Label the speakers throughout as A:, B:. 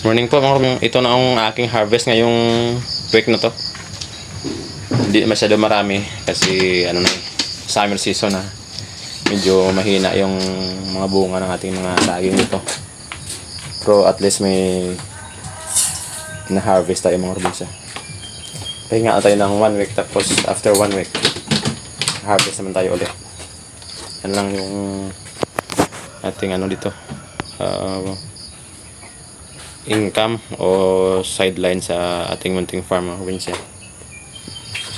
A: Morning po mga kabing. Ito na ang aking harvest ngayong week na to. Hindi masyado marami kasi ano na summer season na. Medyo mahina yung mga bunga ng ating mga saging dito. Pero at least may na-harvest tayo mga kabing. Pahinga tayo ng 1 week, tapos after 1 week harvest naman tayo ulit. Yan lang yung ating ano dito. Income o sideline sa ating munting farm mga kabinsya.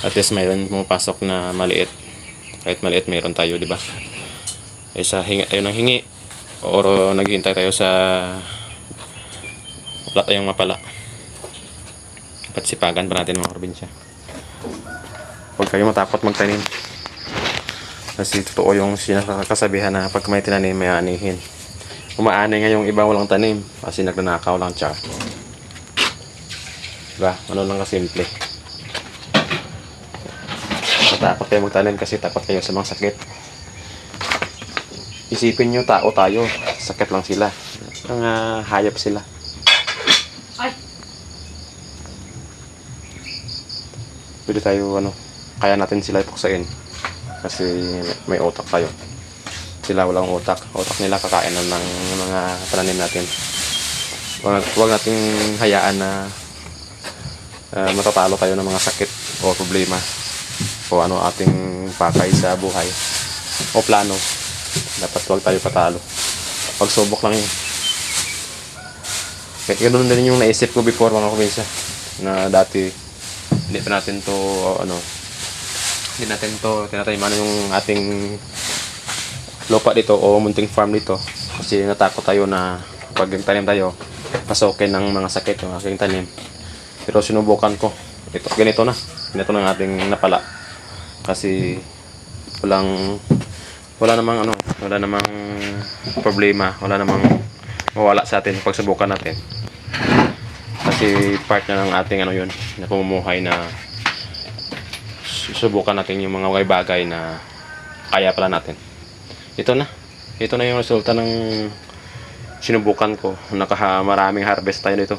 A: At least mayroon pumapasok na maliit. Kahit maliit mayroon tayo, di ba? Sa hingi tayo ng hingi o naghihintay tayo sa wala tayong mapala. Dapat sipagan pa natin mga kabinsya. Huwag kayo matakot magtanim. Kasi totoo yung sinakasabihan na pag may tinanim may anihin. Umaani nga yung iba walang tanim kasi nagnanakaw lang siya. Diba? Ano lang kasimple. Matakot kayo magtanim kasi takot kayo sa mga sakit. Isipin nyo, tao tayo. Sakit lang sila. Mga hayop sila.
B: Ay!
A: Pwede tayo, kaya natin sila ipuksain. Kasi may utak tayo. Sila walang utak. Utak nila kakain ng mga pananim natin. Huwag nating hayaan na matatalo tayo ng mga sakit o problema o ano ating pakay sa buhay o plano. Dapat huwag tayo patalo. Pagsubok lang yun. Kaya ganoon din yung naisip ko before mga kuminsa na dati hindi pa natin to hindi natin to tinatayman yung ating lupa dito o munting farm dito kasi natakot tayo na pag tanim tayo pasokin ng mga sakit yung aking tanim. Pero sinubukan ko ganito ng ating napala kasi wala namang problema, wala namang mawala sa atin pag subukan natin kasi part na ng ating yun na pamumuhay na subukan natin yung mga bagay na kaya pala natin. Ito na yung resulta ng sinubukan ko. Maraming harvest tayo dito.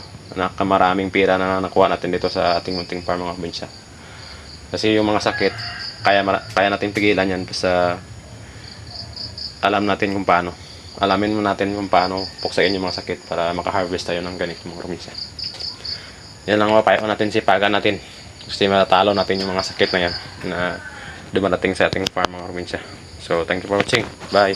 A: Maraming pira na nakuha natin dito sa ating munting farm mga kabinsya. Kasi yung mga sakit, kaya natin pigilan yan basta alamin mo natin kung paano puksain yung mga sakit para makaharvest tayo ng ganito mga kabinsya. Yan lang mapapayo natin, sipagan natin. Kasi matatalo natin yung mga sakit na yan na dumarating sa ating farm mga kabinsya. So, thank you for watching. Bye!